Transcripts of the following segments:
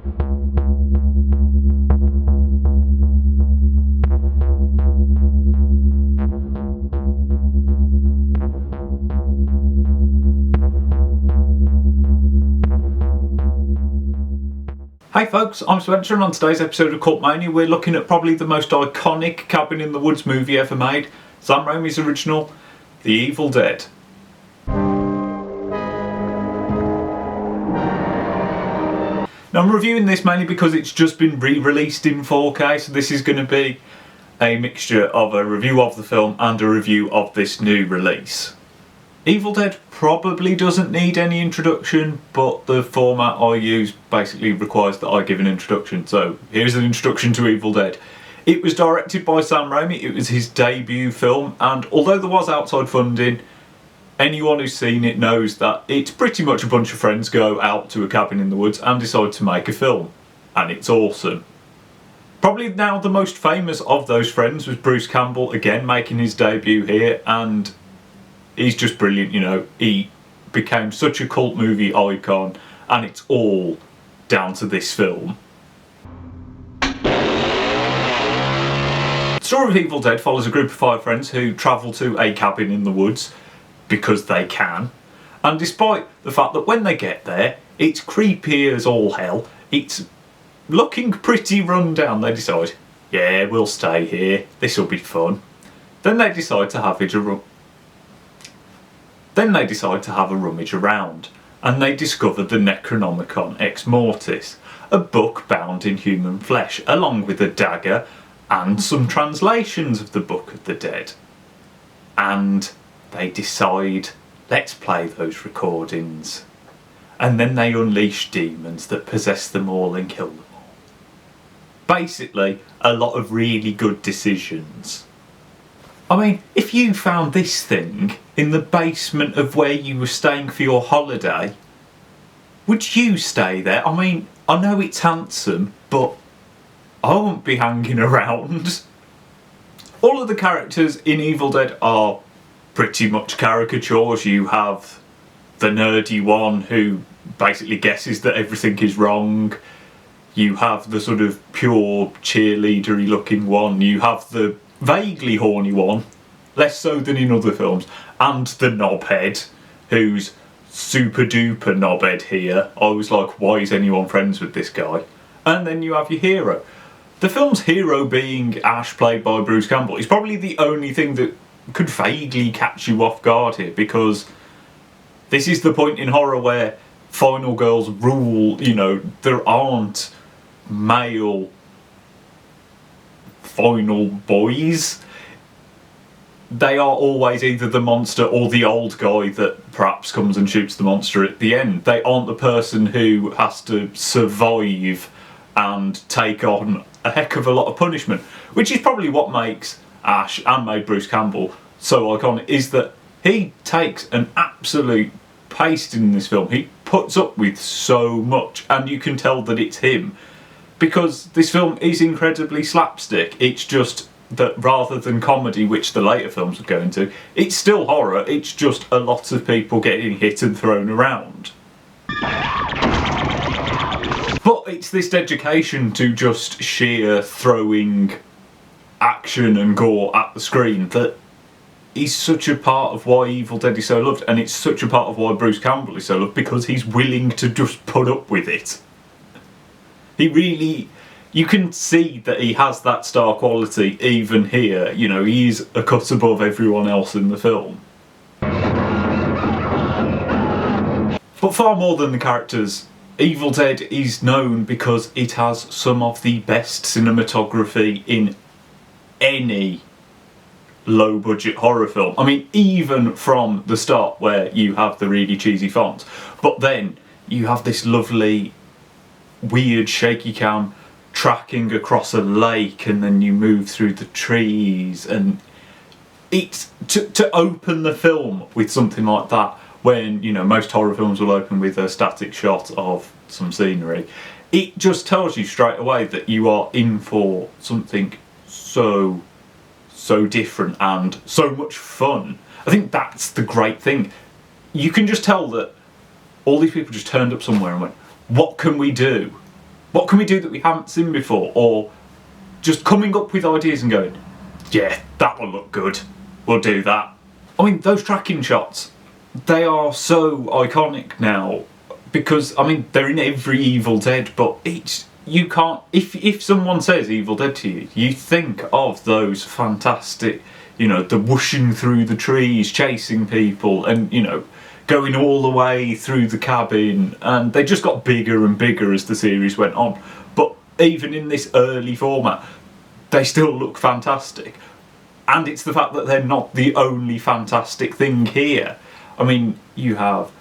Hey folks, I'm Spencer, and on today's episode of Cult Mania we're looking at probably the most iconic Cabin in the Woods movie ever made, Sam Raimi's original, The Evil Dead. Now I'm reviewing this mainly because it's just been re-released in 4K, so this is going to be a mixture of a review of the film and a review of this new release. Evil Dead probably doesn't need any introduction, but the format I use basically requires that I give an introduction. So here's an introduction to Evil Dead. It was directed by Sam Raimi, it was his debut film, and although there was outside funding, anyone who's seen it knows that it's pretty much a bunch of friends go out to a cabin in the woods and decide to make a film. And it's awesome. Probably now the most famous of those friends was Bruce Campbell, again making his debut here, and he's just brilliant, you know. He became such a cult movie icon, and it's all down to this film. The story of Evil Dead follows a group of 5 friends who travel to a cabin in the woods because they can. And despite the fact that when they get there, it's creepy as all hell, it's looking pretty run down, they decide, yeah, we'll stay here, this'll be fun. Then they decide to have a rummage around, and they discover the Necronomicon Ex Mortis, a book bound in human flesh, along with a dagger and some translations of the Book of the Dead. And they decide, let's play those recordings. And then they unleash demons that possess them all and kill them all. Basically, a lot of really good decisions. I mean, if you found this thing in the basement of where you were staying for your holiday, would you stay there? I mean, I know it's handsome, but I won't be hanging around. All of the characters in Evil Dead are pretty much caricatures. You have the nerdy one who basically guesses that everything is wrong. You have the sort of pure cheerleadery looking one. You have the vaguely horny one, less so than in other films, and the knobhead, who's super duper knobhead here. I was like, why is anyone friends with this guy? And then you have your hero. The film's hero being Ash, played by Bruce Campbell, is probably the only thing that could vaguely catch you off guard here, because this is the point in horror where final girls rule. You know, there aren't male final boys. They are always either the monster or the old guy that perhaps comes and shoots the monster at the end. They aren't the person who has to survive and take on a heck of a lot of punishment, which is probably what makes Ash and made Bruce Campbell so iconic, is that he takes an absolute pasting in this film. He puts up with so much, and you can tell that it's him, because this film is incredibly slapstick. It's just that rather than comedy, which the later films would go into, it's still horror. It's just a lot of people getting hit and thrown around. But it's this dedication to just sheer throwing action and gore at the screen that is such a part of why Evil Dead is so loved, and it's such a part of why Bruce Campbell is so loved, because he's willing to just put up with it. He really, you can see that he has that star quality even here. You know, he's a cut above everyone else in the film. But far more than the characters, Evil Dead is known because it has some of the best cinematography in any low-budget horror film. I mean, even from the start, where you have the really cheesy fonts, but then you have this lovely, weird shaky cam tracking across a lake, and then you move through the trees, and it's to open the film with something like that, when, you know, most horror films will open with a static shot of some scenery. It just tells you straight away that you are in for something so different and so much fun. I think that's the great thing. You can just tell that all these people just turned up somewhere and went, what can we do? What can we do that we haven't seen before? Or just coming up with ideas and going, yeah, that will look good, we'll do that. I mean, those tracking shots, they are so iconic now, because, I mean, they're in every Evil Dead, but you can't, if someone says Evil Dead to you, you think of those fantastic, you know, the whooshing through the trees, chasing people, and, you know, going all the way through the cabin, and they just got bigger and bigger as the series went on. But even in this early format, they still look fantastic. And it's the fact that they're not the only fantastic thing here. I mean, you have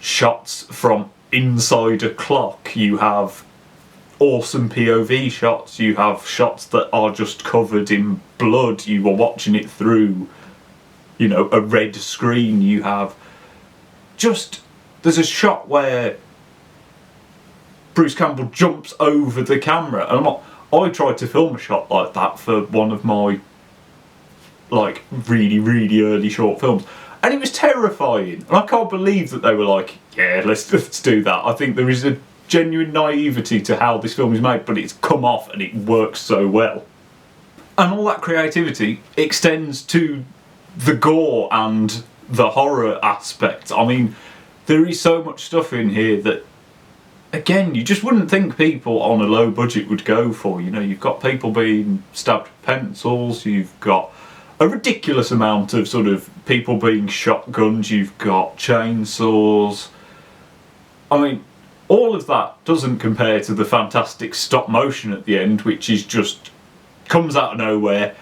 shots from inside a clock, you have awesome POV shots, you have shots that are just covered in blood, you are watching it through, you know, a red screen, you have there's a shot where Bruce Campbell jumps over the camera, and I tried to film a shot like that for one of my like really, really early short films, and it was terrifying, and I can't believe that they were like, yeah, let's do that. I think there is a genuine naivety to how this film is made, but it's come off and it works so well. And all that creativity extends to the gore and the horror aspect. I mean, there is so much stuff in here that, again, you just wouldn't think people on a low budget would go for. You know, you've got people being stabbed with pencils, you've got a ridiculous amount of sort of people being shotguns, you've got chainsaws. I mean, all of that doesn't compare to the fantastic stop motion at the end, which is just comes out of nowhere.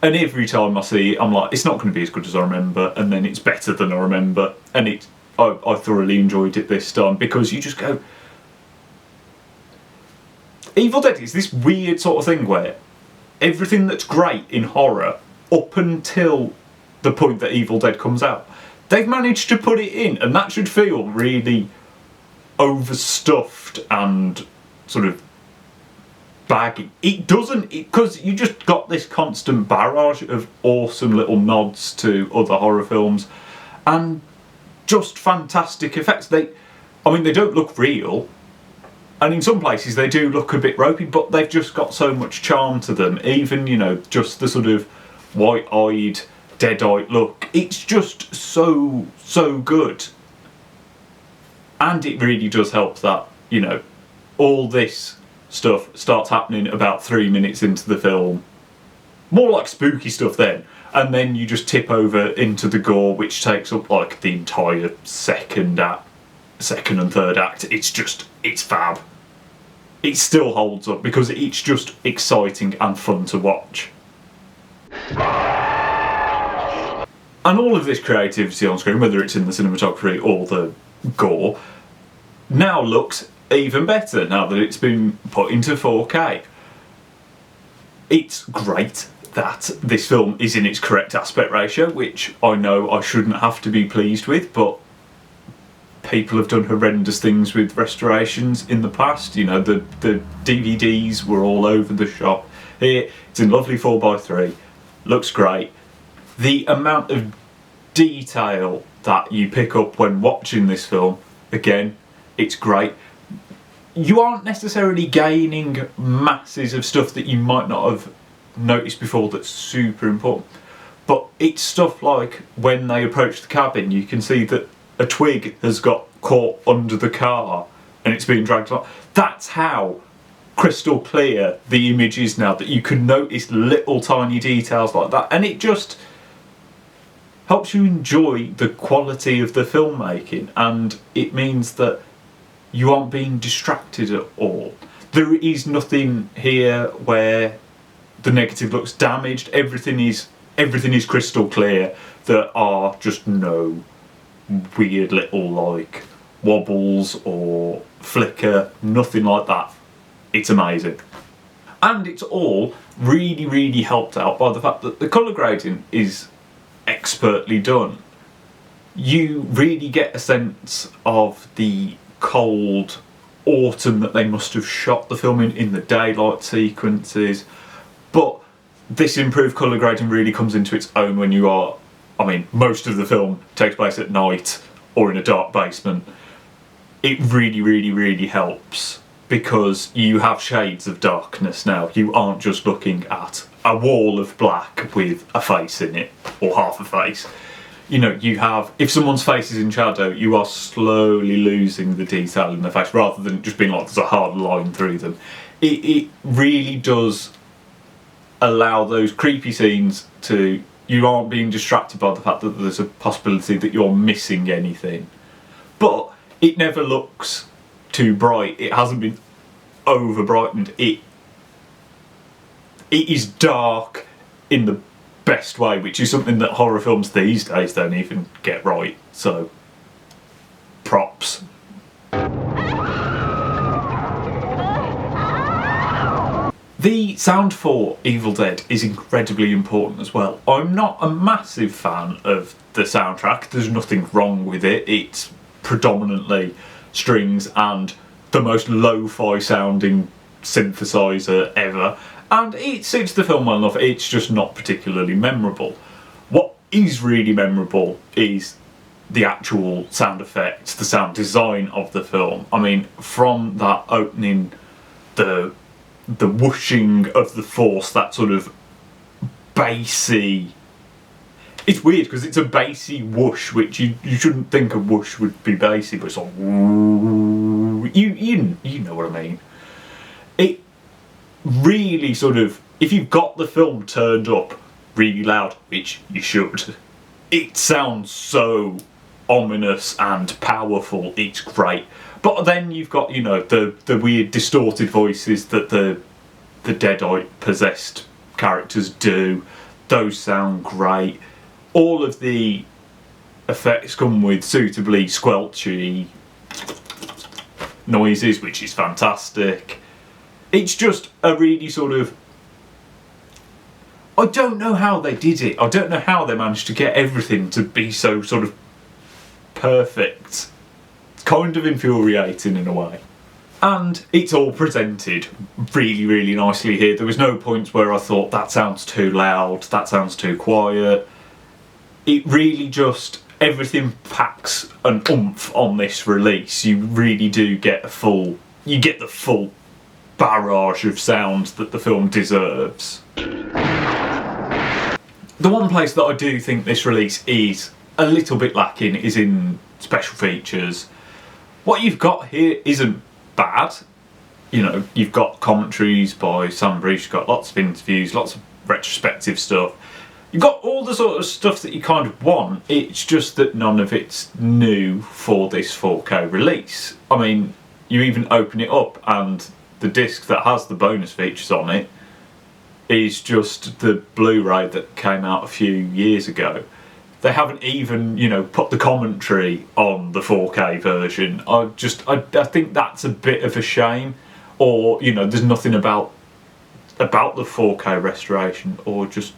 And every time I see it, I'm like, it's not going to be as good as I remember, and then it's better than I remember, and I thoroughly enjoyed it this time, because you just go, Evil Dead is this weird sort of thing where everything that's great in horror, up until the point that Evil Dead comes out, they've managed to put it in, and that should feel really overstuffed and sort of baggy. It doesn't, because you just got this constant barrage of awesome little nods to other horror films and just fantastic effects. I mean, they don't look real, and in some places they do look a bit ropey, but they've just got so much charm to them. Even, you know, just the sort of white-eyed, dead-eyed look. It's just so good. And it really does help that, you know, all this stuff starts happening about 3 minutes into the film. More like spooky stuff then. And then you just tip over into the gore, which takes up like the entire second and third act. It's fab. It still holds up because it's just exciting and fun to watch. And all of this creativity on screen, whether it's in the cinematography or the gore, now looks even better now that it's been put into 4K. It's great that this film is in its correct aspect ratio, which I know I shouldn't have to be pleased with, but people have done horrendous things with restorations in the past. You know, the DVDs were all over the shop. Here, it's in lovely 4:3, looks great. The amount of detail that you pick up when watching this film, again, it's great. You aren't necessarily gaining masses of stuff that you might not have noticed before that's super important, but it's stuff like when they approach the cabin, you can see that a twig has got caught under the car and it's being dragged along. That's how crystal clear the image is now, that you can notice little tiny details like that, and it just helps you enjoy the quality of the filmmaking, and it means that you aren't being distracted at all. There is nothing here where the negative looks damaged. Everything is crystal clear. There are just no weird little like wobbles or flicker, nothing like that. It's amazing. And it's all really, really helped out by the fact that the colour grading is expertly done. You really get a sense of the cold autumn that they must have shot the film in the daylight sequences, but this improved colour grading really comes into its own when you are, I mean, most of the film takes place at night or in a dark basement. It really, really, really helps because you have shades of darkness now. You aren't just looking at a wall of black with a face in it, or half a face. You know, you have, if someone's face is in shadow, you are slowly losing the detail in their face, rather than just being like there's a hard line through them. It really does allow those creepy scenes to, you aren't being distracted by the fact that there's a possibility that you're missing anything. But it never looks too bright. It hasn't been over brightened. It is dark in the best way, which is something that horror films these days don't even get right. So, props. The sound for Evil Dead is incredibly important as well. I'm not a massive fan of the soundtrack. There's nothing wrong with it. It's predominantly strings and the most lo-fi sounding synthesizer ever, and it suits the film well enough. It's just not particularly memorable. What is really memorable is the actual sound effects, the sound design of the film. I mean, from that opening, the whooshing of the force, that sort of bassy. It's weird because it's a bassy whoosh, which you shouldn't think a whoosh would be bassy, but it's like you know what I mean. It really sort of, if you've got the film turned up really loud, which you should, it sounds so ominous and powerful. It's great. But then you've got, you know, the weird distorted voices that the Deadite possessed characters do. Those sound great. All of the effects come with suitably squelchy noises, which is fantastic. It's just a really sort of, I don't know how they did it. I don't know how they managed to get everything to be so sort of perfect. It's kind of infuriating in a way. And it's all presented really, really nicely here. There was no points where I thought that sounds too loud, that sounds too quiet. It really just, everything packs an oomph on this release. You really do get the full barrage of sound that the film deserves. The one place that I do think this release is a little bit lacking is in special features. What you've got here isn't bad. You know, you've got commentaries by Sam Bruce, you've got lots of interviews, lots of retrospective stuff. You've got all the sort of stuff that you kind of want. It's just that none of it's new for this 4K release. I mean, you even open it up and the disc that has the bonus features on it is just the Blu-ray that came out a few years ago. They haven't even, you know, put the commentary on the 4K version. I think that's a bit of a shame. Or, you know, there's nothing about the 4K restoration, or just,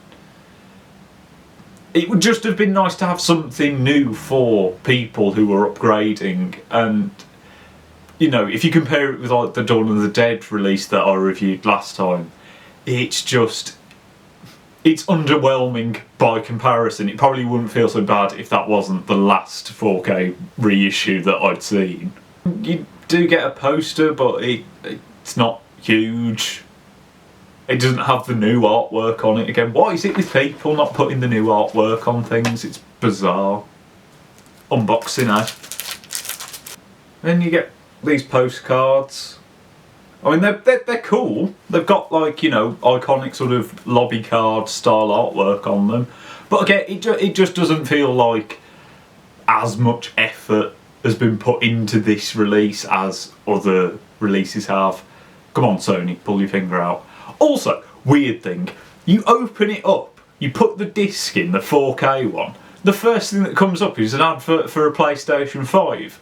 it would just have been nice to have something new for people who are upgrading. And, you know, if you compare it with like the Dawn of the Dead release that I reviewed last time, it's just, it's underwhelming by comparison. It probably wouldn't feel so bad if that wasn't the last 4K reissue that I'd seen. You do get a poster, but it's not huge. It doesn't have the new artwork on it again. What is it with people not putting the new artwork on things? It's bizarre. Unboxing, eh? Then you get these postcards. I mean, they're cool. They've got, like, you know, iconic sort of lobby card style artwork on them. But again, it just doesn't feel like as much effort has been put into this release as other releases have. Come on, Sony, pull your finger out. Also, weird thing, you open it up, you put the disc in, the 4K one, the first thing that comes up is an advert for a PlayStation 5.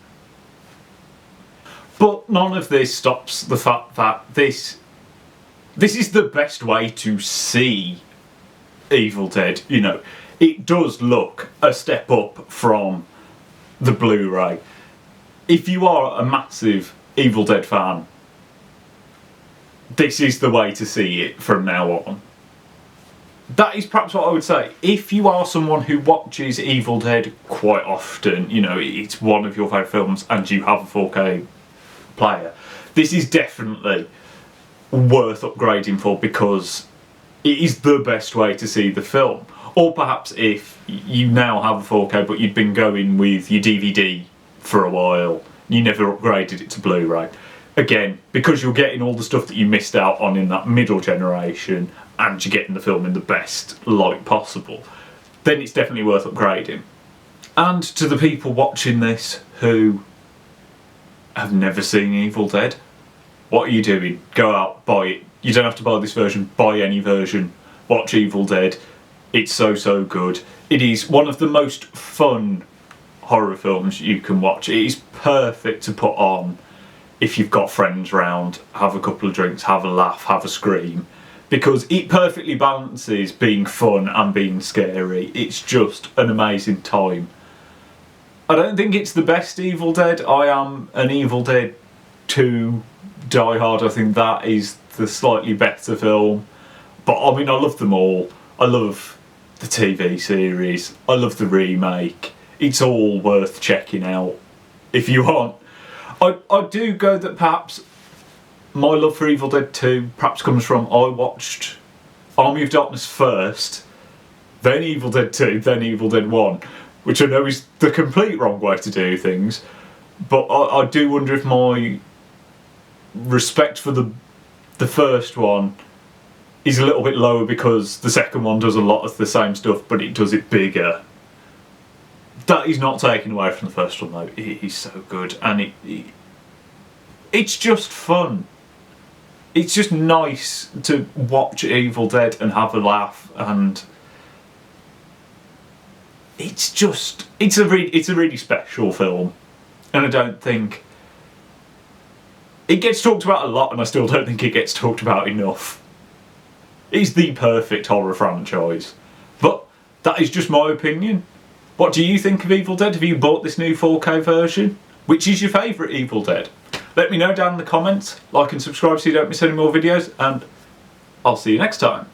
But none of this stops the fact that this is the best way to see Evil Dead. You know, it does look a step up from the Blu-ray. If you are a massive Evil Dead fan, this is the way to see it from now on. That is perhaps what I would say. If you are someone who watches Evil Dead quite often, you know, it's one of your favourite films and you have a 4K player, this is definitely worth upgrading for, because it is the best way to see the film. Or perhaps if you now have a 4K but you'd been going with your DVD for a while, you never upgraded it to Blu-ray. Again, because you're getting all the stuff that you missed out on in that middle generation, and you're getting the film in the best light possible, then it's definitely worth upgrading. And to the people watching this who have never seen Evil Dead, what are you doing? Go out, buy it. You don't have to buy this version, buy any version. Watch Evil Dead. It's so good. It is one of the most fun horror films you can watch. It is perfect to put on if you've got friends round, have a couple of drinks, have a laugh, have a scream, because it perfectly balances being fun and being scary. It's just an amazing time. I don't think it's the best Evil Dead. I am an Evil Dead 2 diehard. I think that is the slightly better film. But I mean, I love them all. I love the TV series. I love the remake. It's all worth checking out if you want. I do go that perhaps my love for Evil Dead 2 perhaps comes from I watched Army of Darkness first, then Evil Dead 2, then Evil Dead 1, which I know is the complete wrong way to do things, but I do wonder if my respect for the first one is a little bit lower because the second one does a lot of the same stuff, but it does it bigger. That is not taken away from the first one though. It is so good, and it's just fun. It's just nice to watch Evil Dead and have a laugh, and it's a really special film, and I don't think it gets talked about a lot, and I still don't think it gets talked about enough. It's the perfect horror franchise, but that is just my opinion. What do you think of Evil Dead? Have you bought this new 4K version? Which is your favourite Evil Dead? Let me know down in the comments. Like and subscribe so you don't miss any more videos, and I'll see you next time.